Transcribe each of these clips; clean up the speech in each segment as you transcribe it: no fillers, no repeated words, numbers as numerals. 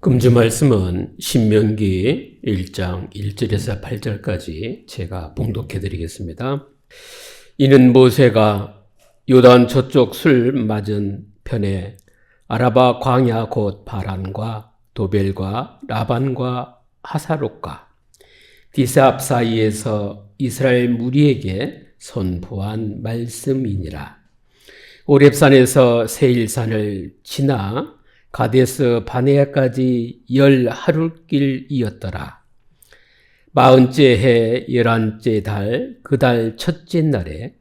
금주 말씀은 신명기 1장 1절에서 8절까지 제가 봉독해 드리겠습니다. 이는 모세가 요단 저쪽 술 맞은 편에 아라바 광야 곧 바란과 도벨과 라반과 하사롯과 디삽 사이에서 이스라엘 무리에게 선포한 말씀이니라. 오렙산에서 세일산을 지나 가데스 바네아까지 10하룻길이었더라. 40째 해 11째 달 그 달 첫째 날에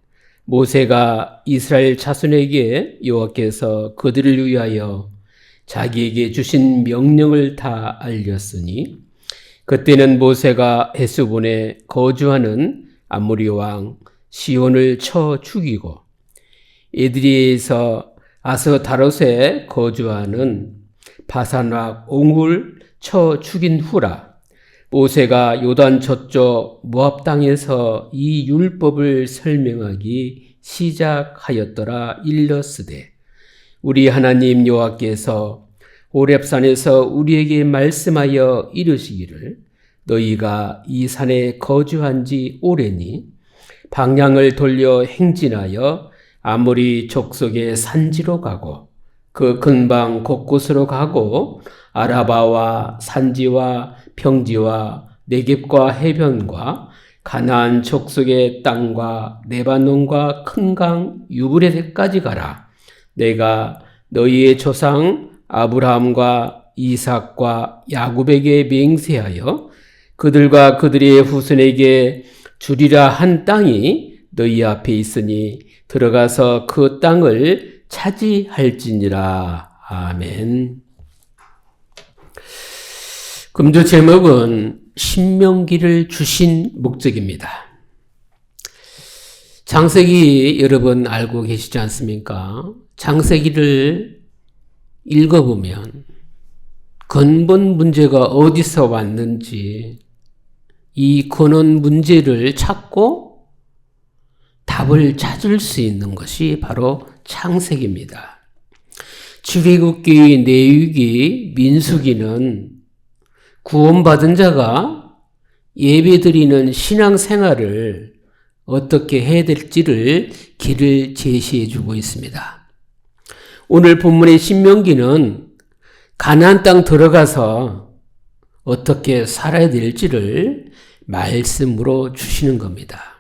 모세가 이스라엘 자손에게 여호와께서 그들을 위하여 자기에게 주신 명령을 다 알렸으니 그때는 모세가 헤스본에 거주하는 아모리 왕 시온을 쳐 죽이고 에드리에에서 아스타롯에 거주하는 바산락 옹을 쳐 죽인 후라. 모세가 요단 저쪽 모압 땅에서 이 율법을 설명하기 시작하였더라. 일러스되 우리 하나님 여호와께서 오렙산에서 우리에게 말씀하여 이르시기를 너희가 이 산에 거주한 지 오래니 방향을 돌려 행진하여 아모리 족속의 산지로 가고 그 근방 곳곳으로 가고 아라바와 산지와 평지와 네겝과 해변과 가나안 족속의 땅과 레바논과 큰 강 유브레스까지 가라. 내가 너희의 조상 아브라함과 이삭과 야곱에게 맹세하여 그들과 그들의 후손에게 주리라 한 땅이 너희 앞에 있으니 들어가서 그 땅을 차지할지니라. 아멘. 금주 제목은 신명기를 주신 목적입니다. 창세기 여러분 알고 계시지 않습니까? 창세기를 읽어보면 근본 문제가 어디서 왔는지 이 근원 문제를 찾고 답을 찾을 수 있는 것이 바로 창세기입니다. 출애굽기, 레위기, 민수기는 구원받은 자가 예배드리는 신앙생활을 어떻게 해야 될지를 길을 제시해 주고 있습니다. 오늘 본문의 신명기는 가나안 땅 들어가서 어떻게 살아야 될지를 말씀으로 주시는 겁니다.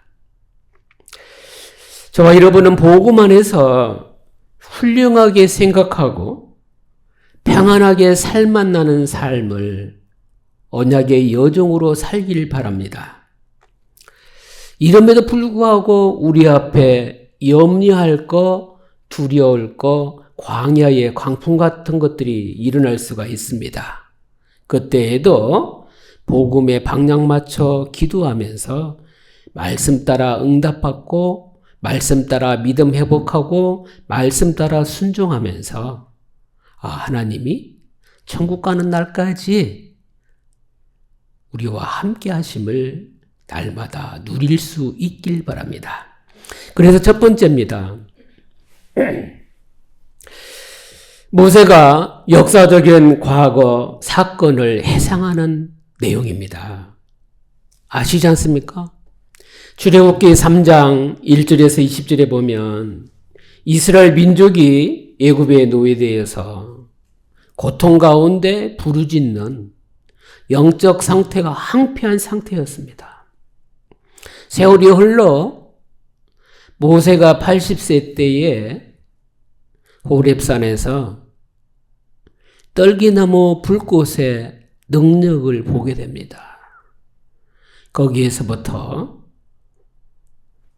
저와 여러분은 보고만 해서 훌륭하게 생각하고 평안하게 살만 나는 삶을 언약의 여종으로 살길 바랍니다. 이름에도 불구하고 우리 앞에 염려할 거, 두려울 거, 광야의 광풍 같은 것들이 일어날 수가 있습니다. 그때에도 복음에 방향 맞춰 기도하면서 말씀 따라 응답받고 말씀 따라 믿음 회복하고 말씀 따라 순종하면서 하나님이 천국 가는 날까지 우리와 함께 하심을 날마다 누릴 수 있길 바랍니다. 그래서 첫 번째입니다. 모세가 역사적인 과거 사건을 해상하는 내용입니다. 아시지 않습니까? 출애굽기 3장 1절에서 20절에 보면 이스라엘 민족이 애굽의 노예되어서 고통 가운데 부르짖는 영적 상태가 황폐한 상태였습니다. 세월이 흘러 모세가 80세 때에 호렙산에서 떨기나무 불꽃의 능력을 보게 됩니다. 거기에서부터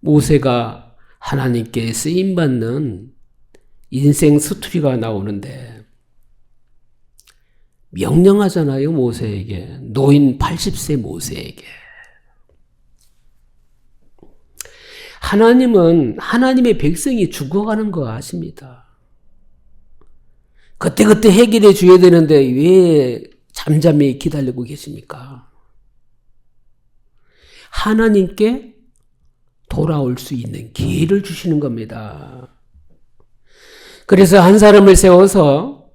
모세가 하나님께 쓰임받는 인생 스토리가 나오는데 명령하잖아요. 모세에게. 노인 80세 모세에게. 하나님은 하나님의 백성이 죽어가는 거 아십니다. 그때그때 해결해 줘야 되는데 왜 잠잠히 기다리고 계십니까? 하나님께 돌아올 수 있는 기회를 주시는 겁니다. 그래서 한 사람을 세워서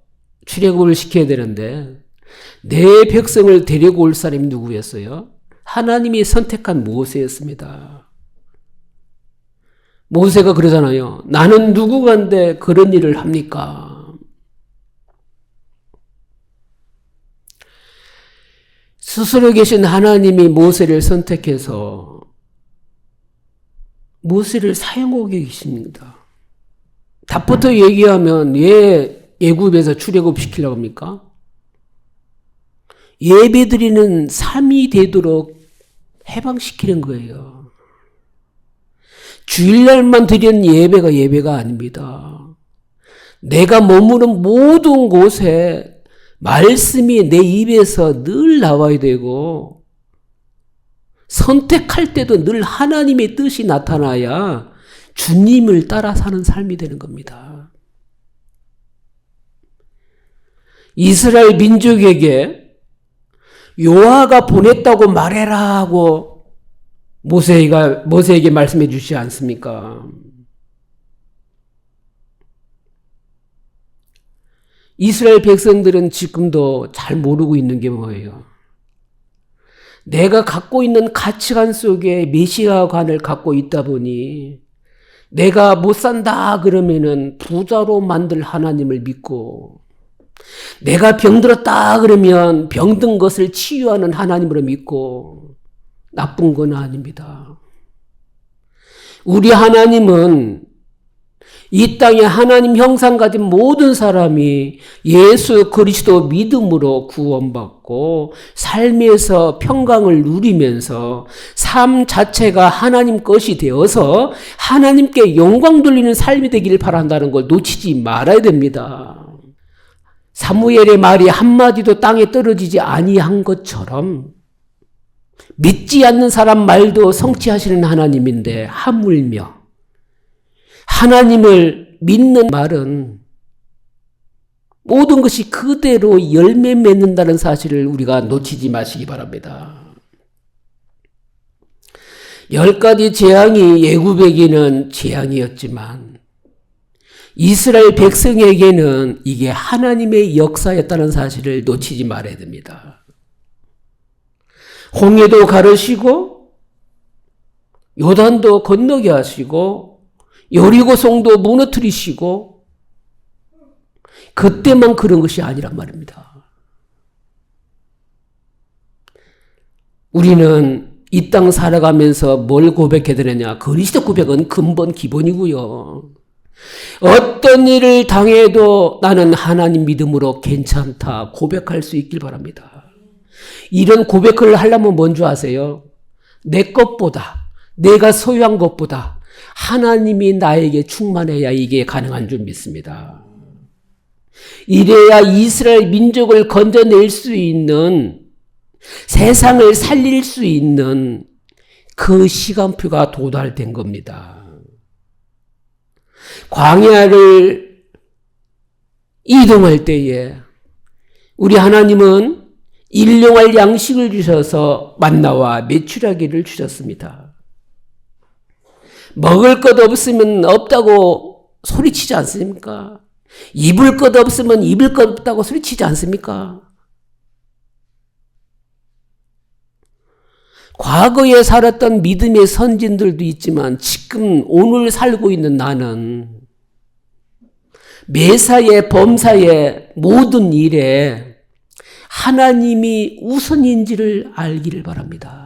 출애굽을 시켜야 되는데 내 백성을 데리고 올 사람이 누구였어요? 하나님이 선택한 모세였습니다. 모세가 그러잖아요. 나는 누구간데 그런 일을 합니까? 스스로 계신 하나님이 모세를 선택해서 모세를 사용하고 계십니다. 답부터 얘기하면 왜 애굽에서 출애굽 시키려고 합니까? 예배드리는 삶이 되도록 해방시키는 거예요. 주일날만 드리는 예배가 아닙니다. 내가 머무는 모든 곳에 말씀이 내 입에서 늘 나와야 되고, 선택할 때도 늘 하나님의 뜻이 나타나야 주님을 따라 사는 삶이 되는 겁니다. 이스라엘 민족에게 여호와가 보냈다고 말해라 하고 모세에게 말씀해 주시지 않습니까? 이스라엘 백성들은 지금도 잘 모르고 있는 게 뭐예요? 내가 갖고 있는 가치관 속에 메시아관을 갖고 있다 보니 내가 못 산다 그러면은 부자로 만들 하나님을 믿고, 내가 병들었다 그러면 병든 것을 치유하는 하나님으로 믿고, 나쁜 건 아닙니다. 우리 하나님은 이 땅에 하나님 형상 가진 모든 사람이 예수 그리스도 믿음으로 구원받고 삶에서 평강을 누리면서 삶 자체가 하나님 것이 되어서 하나님께 영광 돌리는 삶이 되기를 바란다는 걸 놓치지 말아야 됩니다. 사무엘의 말이 한마디도 땅에 떨어지지 아니한 것처럼 믿지 않는 사람 말도 성취하시는 하나님인데, 하물며 하나님을 믿는 말은 모든 것이 그대로 열매 맺는다는 사실을 우리가 놓치지 마시기 바랍니다. 10가지 재앙이 애굽에게는 재앙이었지만 이스라엘 백성에게는 이게 하나님의 역사였다는 사실을 놓치지 말아야 됩니다. 홍해도 가르시고 요단도 건너게 하시고 여리고성도 무너뜨리시고, 그때만 그런 것이 아니란 말입니다. 우리는 이 땅 살아가면서 뭘 고백해야 되느냐? 그리스도 고백은 근본 기본이고요. 어떤 일을 당해도 나는 하나님 믿음으로 괜찮다 고백할 수 있길 바랍니다. 이런 고백을 하려면 뭔지 아세요? 내 것보다, 내가 소유한 것보다 하나님이 나에게 충만해야 이게 가능한 줄 믿습니다. 이래야 이스라엘 민족을 건져낼 수 있는, 세상을 살릴 수 있는 그 시간표가 도달된 겁니다. 광야를 이동할 때에 우리 하나님은 일용할 양식을 주셔서 만나와 메추라기를 주셨습니다. 먹을 것 없으면 없다고 소리치지 않습니까? 입을 것 없으면 입을 것 없다고 소리치지 않습니까? 과거에 살았던 믿음의 선진들도 있지만 지금 오늘 살고 있는 나는 매사에 범사에 모든 일에 하나님이 우선인지를 알기를 바랍니다.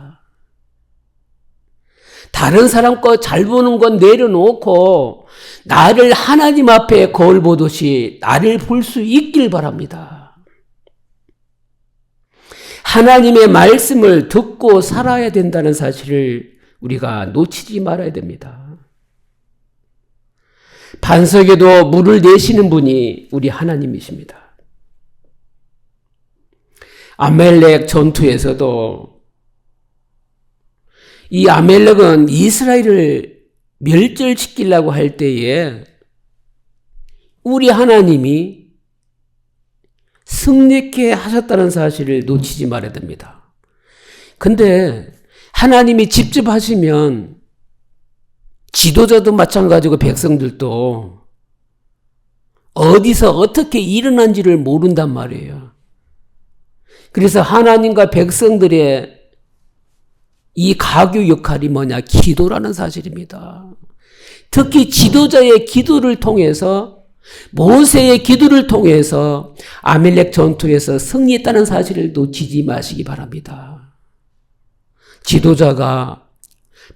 다른 사람 거 잘 보는 건 내려놓고 나를 하나님 앞에 거울 보듯이 나를 볼 수 있길 바랍니다. 하나님의 말씀을 듣고 살아야 된다는 사실을 우리가 놓치지 말아야 됩니다. 반석에도 물을 내시는 분이 우리 하나님이십니다. 아멜렉 전투에서도 이 아멜렉은 이스라엘을 멸절시키려고 할 때에 우리 하나님이 승리케 하셨다는 사실을 놓치지 말아야 됩니다. 근데 하나님이 직접 하시면 지도자도 마찬가지고 백성들도 어디서 어떻게 일어난지를 모른단 말이에요. 그래서 하나님과 백성들의 이 가교 역할이 뭐냐? 기도라는 사실입니다. 특히 지도자의 기도를 통해서, 모세의 기도를 통해서 아멜렉 전투에서 승리했다는 사실을 놓치지 마시기 바랍니다. 지도자가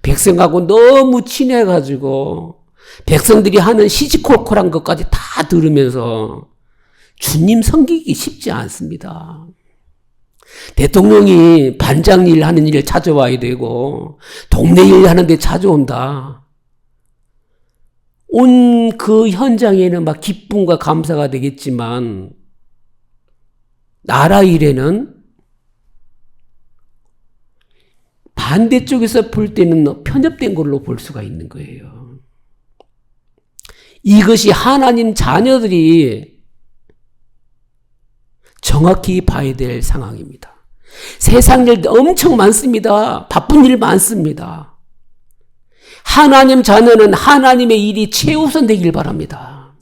백성하고 너무 친해가지고 백성들이 하는 시시콜콜한 것까지 다 들으면서 주님 섬기기 쉽지 않습니다. 대통령이 반장 일 하는 일을 찾아와야 되고 동네 일 하는데 찾아온다. 온 그 현장에는 막 기쁨과 감사가 되겠지만 나라 일에는 반대쪽에서 볼 때는 편협된 걸로 볼 수가 있는 거예요. 이것이 하나님 자녀들이 정확히 봐야 될 상황입니다. 세상 일 엄청 많습니다. 바쁜 일 많습니다. 하나님 자녀는 하나님의 일이 최우선 되길 바랍니다.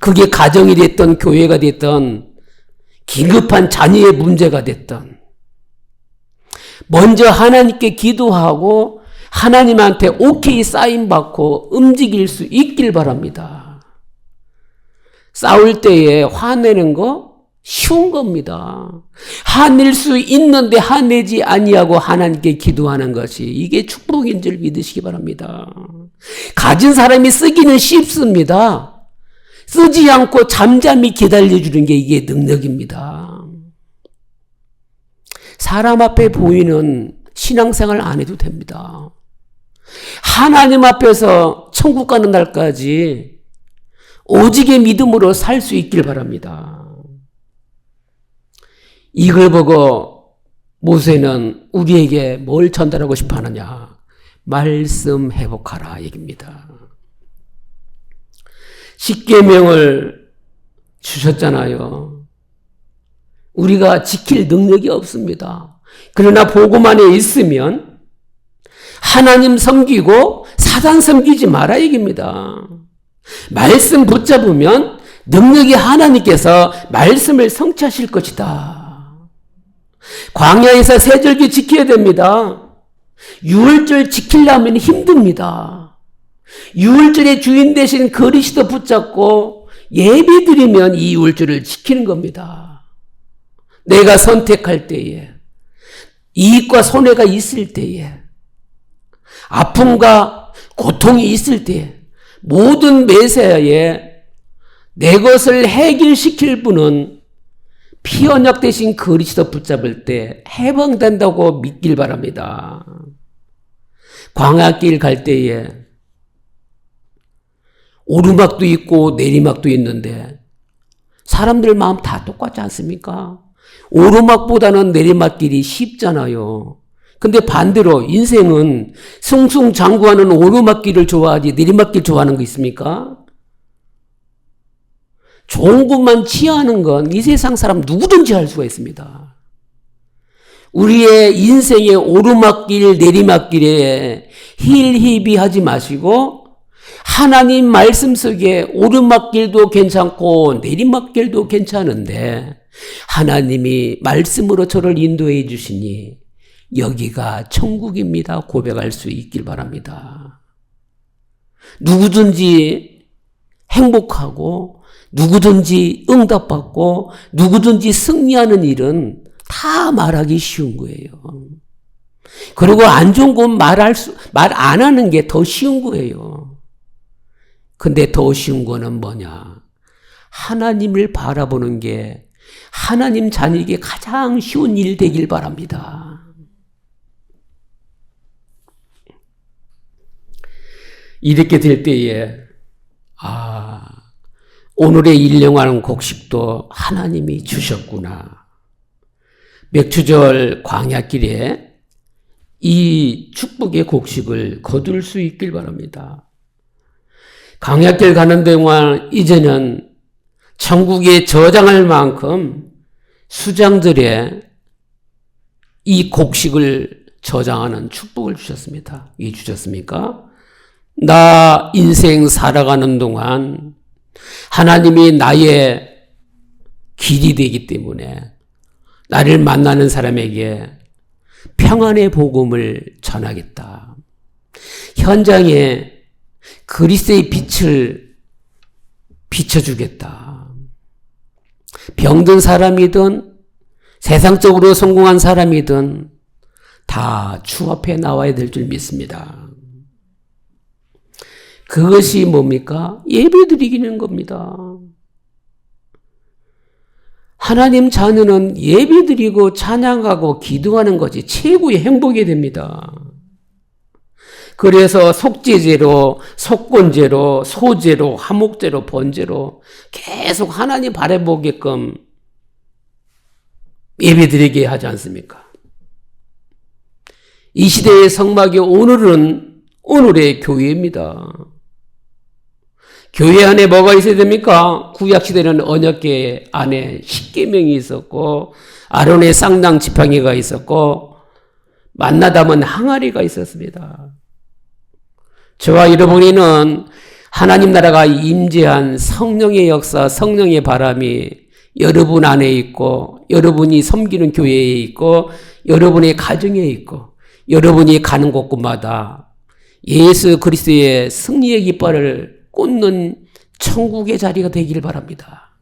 그게 가정이 됐던 교회가 됐던 긴급한 자녀의 문제가 됐던 먼저 하나님께 기도하고 하나님한테 오케이 사인 받고 움직일 수 있길 바랍니다. 싸울 때에 화내는 거 쉬운 겁니다. 화낼 수 있는데 화내지 아니하고 하나님께 기도하는 것이 이게 축복인 줄 믿으시기 바랍니다. 가진 사람이 쓰기는 쉽습니다. 쓰지 않고 잠잠히 기다려주는 게 이게 능력입니다. 사람 앞에 보이는 신앙생활 안 해도 됩니다. 하나님 앞에서 천국 가는 날까지 오직의 믿음으로 살 수 있길 바랍니다. 이걸 보고 모세는 우리에게 뭘 전달하고 싶어 하느냐? 말씀 회복하라 얘기입니다. 십계명을 주셨잖아요. 우리가 지킬 능력이 없습니다. 그러나 복음 안에 있으면 하나님 섬기고 사단 섬기지 마라 얘기입니다. 말씀 붙잡으면 능력이 하나님께서 말씀을 성취하실 것이다. 광야에서 세절기 지켜야 됩니다. 유월절 지키려면 힘듭니다. 유월절의 주인 대신 그리스도 붙잡고 예배 드리면 이 유월절을 지키는 겁니다. 내가 선택할 때에, 이익과 손해가 있을 때에, 아픔과 고통이 있을 때에, 모든 매사에 내 것을 해결시킬 분은 피 언약 대신 그리스도 붙잡을 때 해방된다고 믿길 바랍니다. 광야길 갈 때에 오르막도 있고 내리막도 있는데 사람들 마음 다 똑같지 않습니까? 오르막보다는 내리막길이 쉽잖아요. 근데 반대로 인생은 승승장구하는 오르막길을 좋아하지 내리막길 좋아하는 거 있습니까? 좋은 것만 취하는 건 이 세상 사람 누구든지 할 수가 있습니다. 우리의 인생의 오르막길 내리막길에 힐희비하지 마시고 하나님 말씀 속에 오르막길도 괜찮고 내리막길도 괜찮은데 하나님이 말씀으로 저를 인도해 주시니 여기가 천국입니다 고백할 수 있길 바랍니다. 누구든지 행복하고 누구든지 응답받고 누구든지 승리하는 일은 다 말하기 쉬운 거예요. 그리고 안 좋은 건 말 안 하는 게 더 쉬운 거예요. 근데 더 쉬운 거는 뭐냐? 하나님을 바라보는 게 하나님 자녀에게 가장 쉬운 일 되길 바랍니다. 이렇게 될 때에 오늘의 일용할 곡식도 하나님이 주셨구나. 맥추절 광야길에 이 축복의 곡식을 거둘 수 있길 바랍니다. 광야길 가는 동안 이제는 천국에 저장할 만큼 수장들의 이 곡식을 저장하는 축복을 주셨습니다. 이 주셨습니까? 나 인생 살아가는 동안 하나님이 나의 길이 되기 때문에 나를 만나는 사람에게 평안의 복음을 전하겠다. 현장에 그리스도의 빛을 비춰주겠다. 병든 사람이든 세상적으로 성공한 사람이든 다 주 앞에 나와야 될 줄 믿습니다. 그것이 뭡니까? 예배드리기는 겁니다. 하나님 자녀는 예배드리고 찬양하고 기도하는 것이 최고의 행복이 됩니다. 그래서 속죄제로, 속건제로, 소제로, 화목제로, 번제로 계속 하나님 바라보게끔 예배드리게 하지 않습니까? 이 시대의 성막이 오늘은 오늘의 교회입니다. 교회 안에 뭐가 있어야 됩니까? 구약시대는 언약궤 안에 십계명이 있었고 아론의 쌍당 지팡이가 있었고 만나 담은 항아리가 있었습니다. 저와 여러분이는 하나님 나라가 임재한 성령의 역사, 성령의 바람이 여러분 안에 있고 여러분이 섬기는 교회에 있고 여러분의 가정에 있고 여러분이 가는 곳곳마다 예수 그리스도의 승리의 깃발을 꽂는 천국의 자리가 되기를 바랍니다.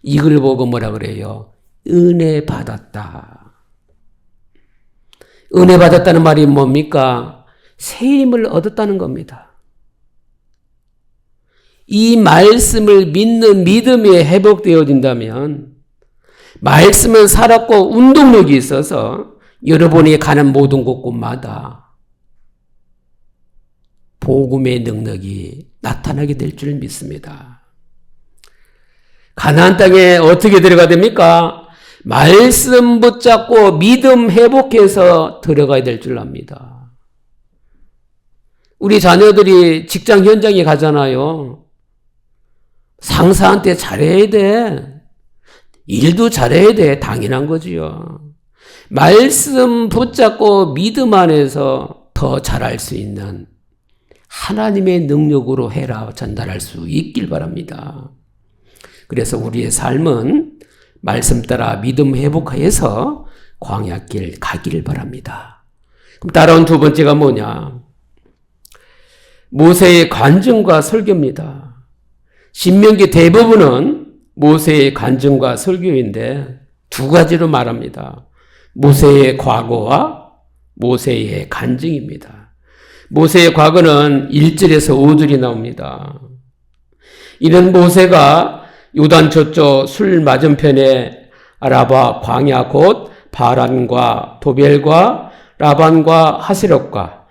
이걸 보고 뭐라 그래요? 은혜 받았다. 은혜 받았다는 말이 뭡니까? 새 힘을 얻었다는 겁니다. 이 말씀을 믿는 믿음이 회복되어진다면 말씀은 살았고 운동력이 있어서 여러분이 가는 모든 곳곳마다 복음의 능력이 나타나게 될 줄 믿습니다. 가나안 땅에 어떻게 들어가야 됩니까? 말씀 붙잡고 믿음 회복해서 들어가야 될 줄 압니다. 우리 자녀들이 직장 현장에 가잖아요. 상사한테 잘해야 돼. 일도 잘해야 돼. 당연한 거지요. 말씀 붙잡고 믿음 안에서 더 잘할 수 있는 하나님의 능력으로 해라 전달할 수 있길 바랍니다. 그래서 우리의 삶은 말씀 따라 믿음 회복해서 광야길 가기를 바랍니다. 그럼 따라온 두 번째가 뭐냐? 모세의 간증과 설교입니다. 신명기 대부분은 모세의 간증과 설교인데 두 가지로 말합니다. 모세의 과거와 모세의 간증입니다. 모세의 과거는 1절에서 5절이 나옵니다. 이는 모세가 요단 저쪽 술 맞은편에 아라바 광야 곧 바란과 도벨과 라반과 하세롯과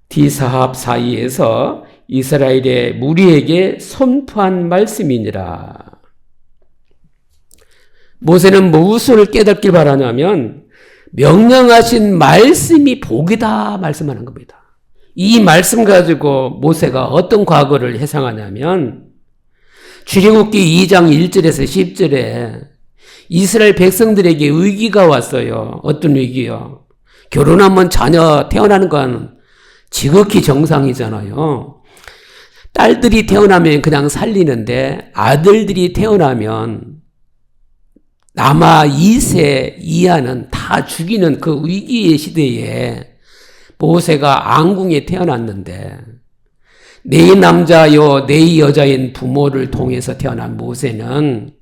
디사합 사이에서 이스라엘의 무리에게 선포한 말씀이니라. 모세는 무엇을 깨닫길 바라냐면 명령하신 말씀이 복이다 말씀하는 겁니다. 이 말씀 가지고 모세가 어떤 과거를 회상하냐면 출애굽기 2장 1절에서 10절에 이스라엘 백성들에게 위기가 왔어요. 어떤 위기요? 결혼하면 자녀 태어나는 건 지극히 정상이잖아요. 딸들이 태어나면 그냥 살리는데 아들들이 태어나면 남아 2세 이하는 다 죽이는 그 위기의 시대에 모세가 앙궁에 태어났는데 네 남자요 네 여자인 부모를 통해서 태어난 모세는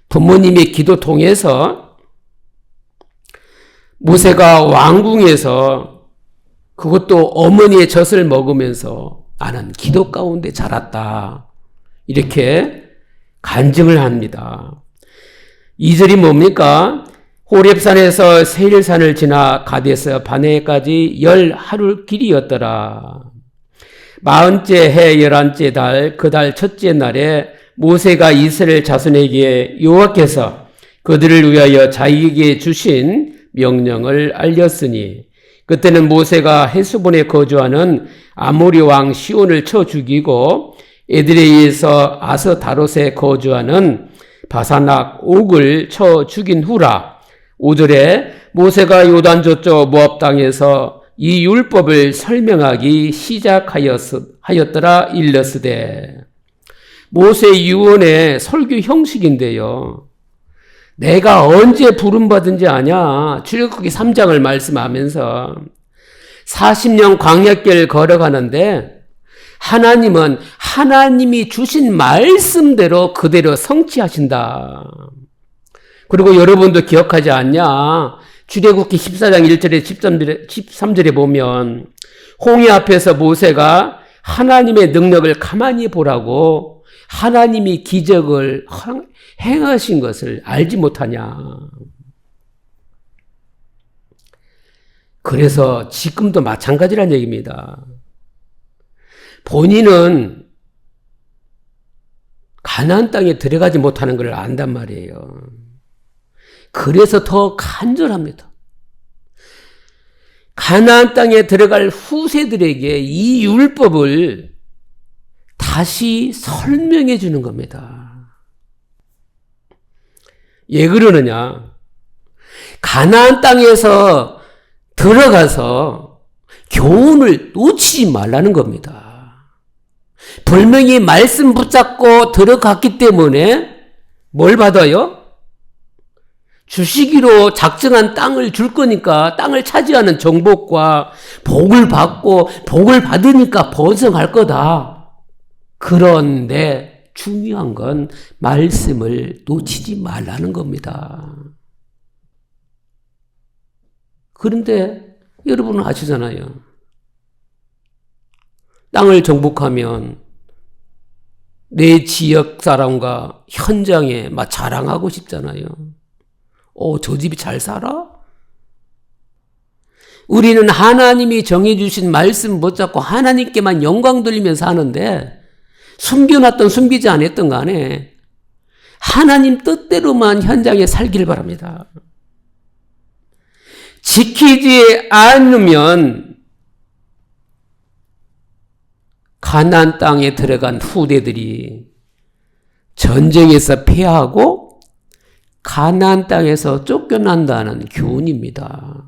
부모님의 기도 통해서 모세가 왕궁에서 그것도 어머니의 젖을 먹으면서 나는 기도 가운데 자랐다. 이렇게 간증을 합니다. 2절이 뭡니까? 호렙산에서 세일산을 지나 가데스 바네까지 10하루 길이었더라. 40째 해 11째 달 그 달 첫째 날에 모세가 이스라엘 자손에게 여호와께서 그들을 위하여 자기에게 주신 명령을 알렸으니 그때는 모세가 헤스본에 거주하는 아모리 왕 시온을 쳐 죽이고 에드레이에서 아스다롯에 거주하는 바사낙 옥을 쳐 죽인 후라. 5절에 모세가 요단 저쪽 모압 땅에서 이 율법을 설명하기 시작하였더라 일렀으되 모세 유언의 설교 형식인데요. 내가 언제 부름받은지 아냐? 출애굽기 3장을 말씀하면서 40년 광야길 걸어가는데 하나님은 하나님이 주신 말씀대로 그대로 성취하신다. 그리고 여러분도 기억하지 않냐? 출애굽기 14장 1절에 13절에 보면 홍해 앞에서 모세가 하나님의 능력을 가만히 보라고 하나님이 기적을 행하신 것을 알지 못하냐. 그래서 지금도 마찬가지란 얘기입니다. 본인은 가나안 땅에 들어가지 못하는 걸 안단 말이에요. 그래서 더 간절합니다. 가나안 땅에 들어갈 후세들에게 이 율법을 다시 설명해 주는 겁니다. 왜 그러느냐? 가나안 땅에서 들어가서 교훈을 놓치지 말라는 겁니다. 분명히 말씀 붙잡고 들어갔기 때문에 뭘 받아요? 주시기로 작정한 땅을 줄 거니까 땅을 차지하는 정복과 복을 받고 복을 받으니까 번성할 거다. 그런데 중요한 건 말씀을 놓치지 말라는 겁니다. 그런데 여러분은 아시잖아요. 땅을 정복하면 내 지역 사람과 현장에 막 자랑하고 싶잖아요. 저 집이 잘 살아? 우리는 하나님이 정해주신 말씀 붙잡고 하나님께만 영광 돌리면서 사는데 숨겨놨던 숨기지 않았던 간에 하나님 뜻대로만 현장에 살길 바랍니다. 지키지 않으면 가나안 땅에 들어간 후대들이 전쟁에서 패하고 가나안 땅에서 쫓겨난다는 교훈입니다.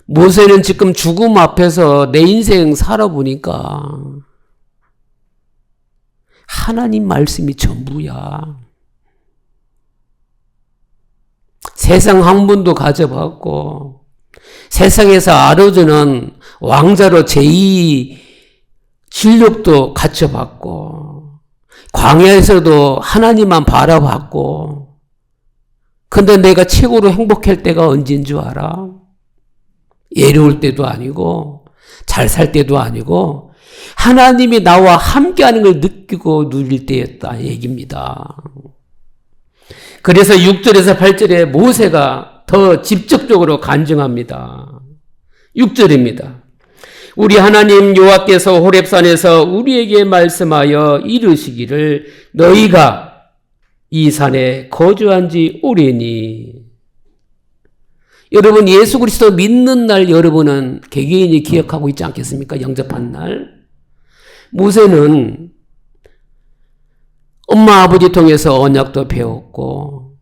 모세는 지금 죽음 앞에서 내 인생 살아보니까 하나님 말씀이 전부야. 세상 학문도 가져봤고 세상에서 아르주는 왕자로 제2 실력도 갖춰봤고 광야에서도 하나님만 바라봤고 근데 내가 최고로 행복할 때가 언제인 줄 알아? 예로울 때도 아니고 잘 살 때도 아니고 하나님이 나와 함께하는 걸 느끼고 누릴 때였다 얘기입니다. 그래서 6절에서 8절에 모세가 더 직접적으로 간증합니다. 6절입니다. 우리 하나님 여호와께서 호렙산에서 우리에게 말씀하여 이르시기를 너희가 이 산에 거주한 지 오래니. 여러분 예수 그리스도 믿는 날 여러분은 개개인이 기억하고 있지 않겠습니까? 영접한 날. 모세는 엄마 아버지 통해서 언약도 배웠고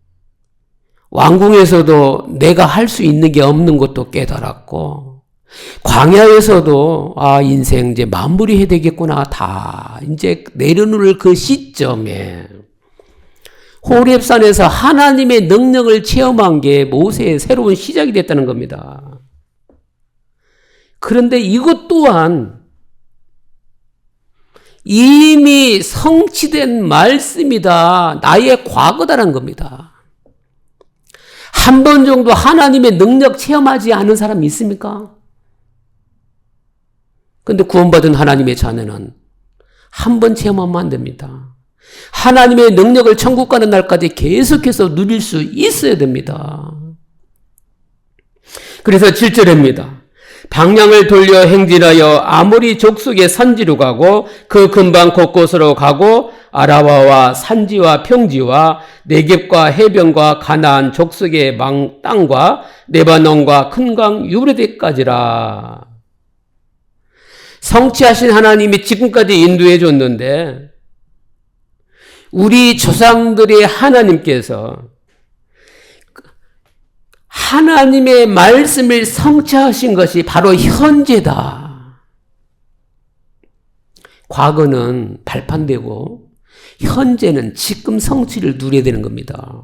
왕궁에서도 내가 할 수 있는 게 없는 것도 깨달았고 광야에서도 인생 이제 마무리해야 되겠구나 다 이제 내려놓을 그 시점에 호렙산에서 하나님의 능력을 체험한 게 모세의 새로운 시작이 됐다는 겁니다. 그런데 이것 또한 이미 성취된 말씀이다. 나의 과거다라는 겁니다. 한 번 정도 하나님의 능력 체험하지 않은 사람이 있습니까? 그런데 구원받은 하나님의 자녀는 한 번 체험하면 안 됩니다. 하나님의 능력을 천국 가는 날까지 계속해서 누릴 수 있어야 됩니다. 그래서 7절입니다. 방향을 돌려 행진하여 아모리 족속의 산지로 가고 그 근방 곳곳으로 가고 아라바와 산지와 평지와 네겝과 해변과 가나안 족속의 땅과 레바논과 큰 강 유브라데까지라. 성취하신 하나님이 지금까지 인도해 줬는데 우리 조상들의 하나님께서 하나님의 말씀을 성취하신 것이 바로 현재다. 과거는 발판되고 현재는 지금 성취를 누려야 되는 겁니다.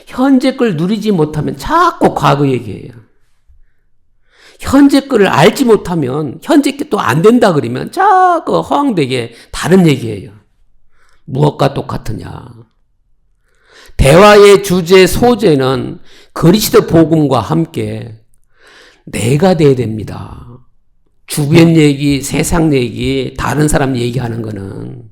현재 걸 누리지 못하면 자꾸 과거 얘기해요. 현재 거를 알지 못하면 현재 게 또 안 된다 그러면 자꾸 허황되게 다른 얘기예요. 무엇과 똑같으냐? 대화의 주제 소재는 그리스도 복음과 함께 내가 돼야 됩니다. 주변 얘기, 세상 얘기, 다른 사람 얘기하는 거는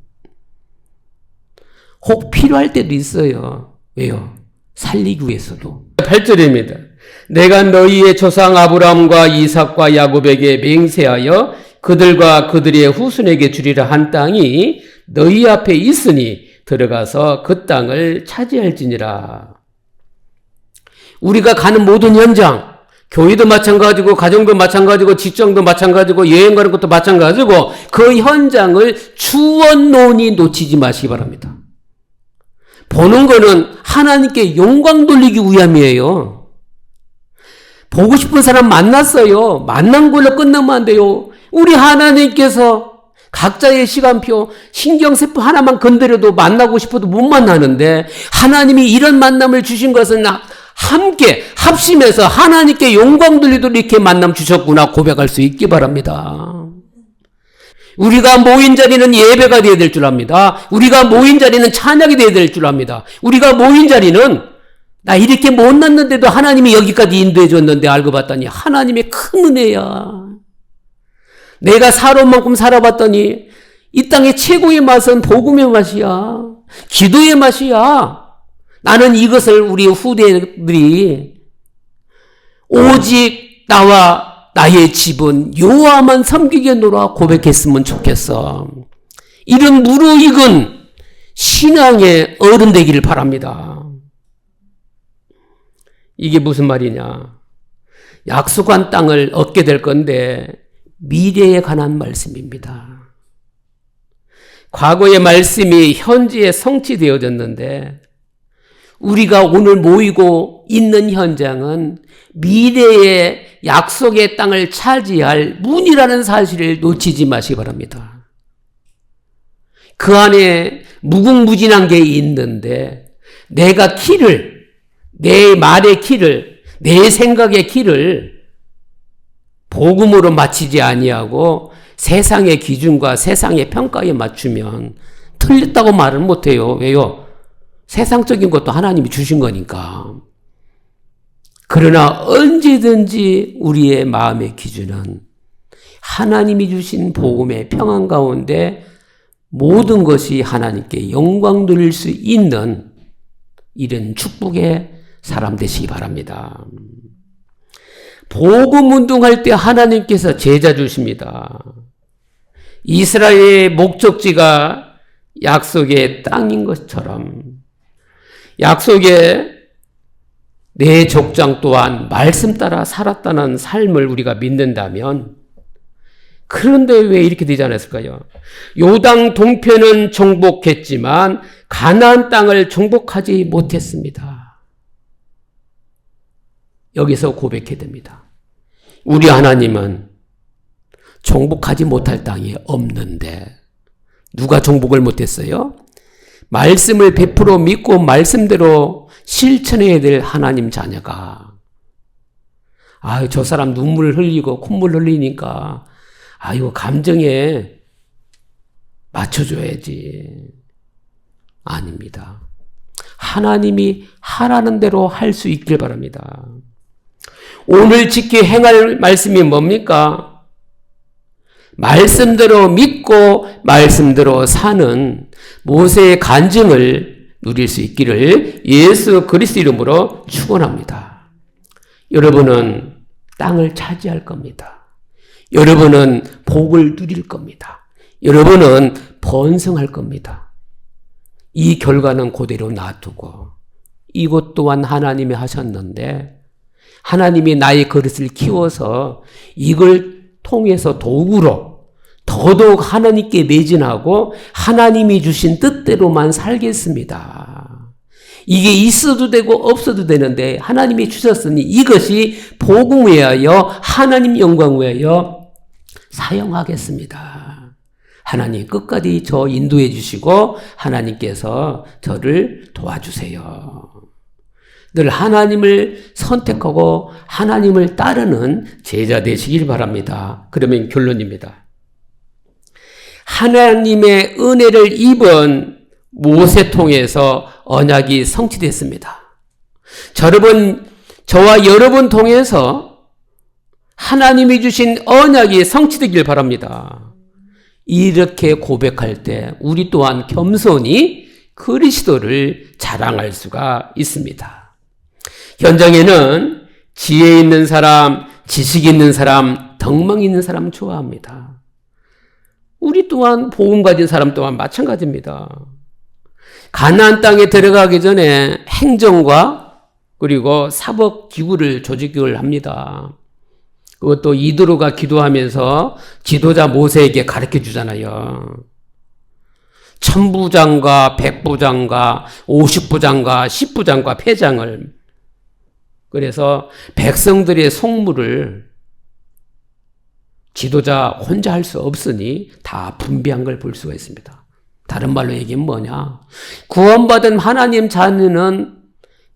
혹 필요할 때도 있어요. 왜요? 살리기 위해서도. 8절입니다. 내가 너희의 조상 아브라함과 이삭과 야곱에게 맹세하여 그들과 그들의 후손에게 주리라 한 땅이 너희 앞에 있으니 들어가서 그 땅을 차지할지니라. 우리가 가는 모든 현장, 교회도 마찬가지고 가정도 마찬가지고 직장도 마찬가지고 여행 가는 것도 마찬가지고 그 현장을 주원론이 놓치지 마시기 바랍니다. 보는 거는 하나님께 영광 돌리기 위함이에요. 보고 싶은 사람 만났어요. 만난 걸로 끝나면 안 돼요. 우리 하나님께서 각자의 시간표, 신경세포 하나만 건드려도 만나고 싶어도 못 만나는데 하나님이 이런 만남을 주신 것은 함께 합심해서 하나님께 영광 돌리도록 이렇게 만남 주셨구나 고백할 수 있기 바랍니다. 우리가 모인 자리는 예배가 되어야 될 줄 압니다. 우리가 모인 자리는 찬양이 되어야 될 줄 압니다. 우리가 모인 자리는 나 이렇게 못났는데도 하나님이 여기까지 인도해 줬는데 알고 봤더니 하나님의 큰 은혜야. 내가 살아온 만큼 살아봤더니 이 땅의 최고의 맛은 복음의 맛이야. 기도의 맛이야. 나는 이것을 우리 후대들이 오직 나와 나의 집은 여호와만 섬기겠노라 고백했으면 좋겠어. 이런 무르익은 신앙의 어른 되기를 바랍니다. 이게 무슨 말이냐? 약속한 땅을 얻게 될 건데 미래에 관한 말씀입니다. 과거의 말씀이 현재에 성취되어졌는데 우리가 오늘 모이고 있는 현장은 미래의 약속의 땅을 차지할 문이라는 사실을 놓치지 마시기 바랍니다. 그 안에 무궁무진한 게 있는데 내가 키를, 내 말의 키를, 내 생각의 키를 복음으로 맞추지 아니하고 세상의 기준과 세상의 평가에 맞추면 틀렸다고 말은 못해요. 왜요? 세상적인 것도 하나님이 주신 거니까. 그러나 언제든지 우리의 마음의 기준은 하나님이 주신 복음의 평안 가운데 모든 것이 하나님께 영광 돌릴 수 있는 이런 축복의 사람 되시기 바랍니다. 복음 운동할 때 하나님께서 제자 주십니다. 이스라엘의 목적지가 약속의 땅인 것처럼 약속의 내 족장 또한 말씀 따라 살았다는 삶을 우리가 믿는다면 그런데 왜 이렇게 되지 않았을까요? 요당 동편은 정복했지만 가나안 땅을 정복하지 못했습니다. 여기서 고백해야 됩니다. 우리 하나님은 정복하지 못할 땅이 없는데 누가 정복을 못했어요? 말씀을 100% 믿고 말씀대로 실천해야 될 하나님 자녀가 저 사람 눈물 흘리고 콧물 흘리니까 이거 감정에 맞춰줘야지. 아닙니다. 하나님이 하라는 대로 할 수 있길 바랍니다. 오늘 지켜 행할 말씀이 뭡니까? 말씀대로 믿고 말씀대로 사는 모세의 간증을 누릴 수 있기를 예수 그리스도 이름으로 축원합니다. 여러분은 땅을 차지할 겁니다. 여러분은 복을 누릴 겁니다. 여러분은 번성할 겁니다. 이 결과는 그대로 놔두고 이것 또한 하나님이 하셨는데 하나님이 나의 그릇을 키워서 이걸 통해서 도구로 더더욱 하나님께 매진하고 하나님이 주신 뜻대로만 살겠습니다. 이게 있어도 되고 없어도 되는데 하나님이 주셨으니 이것이 복음 위하여 하나님 영광 위하여 사용하겠습니다. 하나님 끝까지 저 인도해 주시고 하나님께서 저를 도와주세요. 늘 하나님을 선택하고 하나님을 따르는 제자 되시길 바랍니다. 그러면 결론입니다. 하나님의 은혜를 입은 모세 통해서 언약이 성취됐습니다. 저와 여러분 통해서 하나님이 주신 언약이 성취되길 바랍니다. 이렇게 고백할 때 우리 또한 겸손히 그리스도를 자랑할 수가 있습니다. 현장에는 지혜 있는 사람, 지식 있는 사람, 덕망 있는 사람 좋아합니다. 우리 또한 복음 가진 사람 또한 마찬가지입니다. 가나안 땅에 들어가기 전에 행정과 그리고 사법기구를 조직을 합니다. 그것도 이드로가 기도하면서 지도자 모세에게 가르쳐 주잖아요. 천부장과 백부장과 50부장과 10부장과 패장을, 그래서 백성들의 속물을 지도자 혼자 할 수 없으니 다 분배한 걸 볼 수가 있습니다. 다른 말로 얘기하면 뭐냐? 구원받은 하나님 자녀는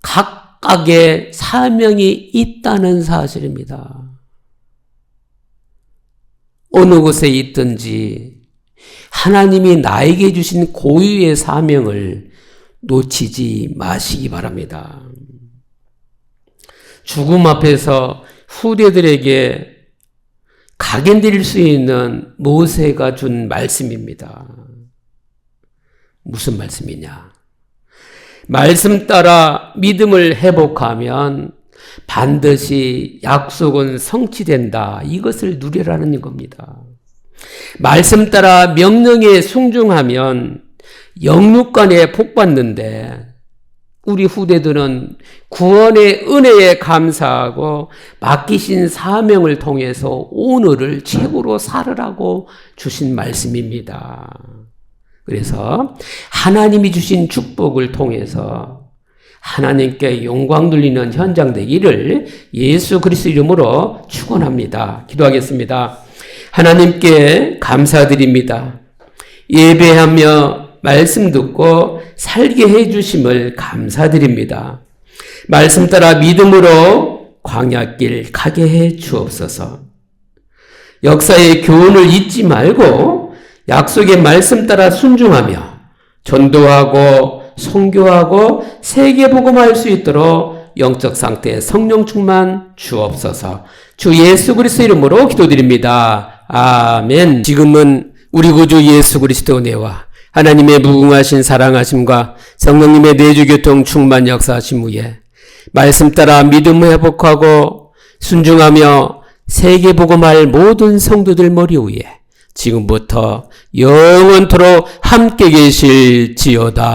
각각의 사명이 있다는 사실입니다. 어느 곳에 있든지 하나님이 나에게 주신 고유의 사명을 놓치지 마시기 바랍니다. 죽음 앞에서 후대들에게 각인드릴 수 있는 모세가 준 말씀입니다. 무슨 말씀이냐? 말씀 따라 믿음을 회복하면 반드시 약속은 성취된다. 이것을 누리라는 겁니다. 말씀 따라 명령에 순종하면 영육간에 복받는데 우리 후대들은 구원의 은혜에 감사하고 맡기신 사명을 통해서 오늘을 최고로 살으라고 주신 말씀입니다. 그래서 하나님이 주신 축복을 통해서 하나님께 영광 돌리는 현장 되기를 예수 그리스도 이름으로 축원합니다. 기도하겠습니다. 하나님께 감사드립니다. 예배하며 말씀 듣고 살게 해주심을 감사드립니다. 말씀 따라 믿음으로 광야길 가게 해 주옵소서. 역사의 교훈을 잊지 말고 약속의 말씀 따라 순종하며 전도하고 선교하고 세계복음할 수 있도록 영적 상태의 성령 충만 주옵소서. 주 예수 그리스도 이름으로 기도드립니다. 아멘. 지금은 우리 구주 예수 그리스도 은혜와 하나님의 무궁하신 사랑하심과 성령님의 내주교통 충만 역사하심 후에 말씀 따라 믿음 회복하고 순종하며 세계복음할 모든 성도들 머리 위에 지금부터 영원토록 함께 계실지어다.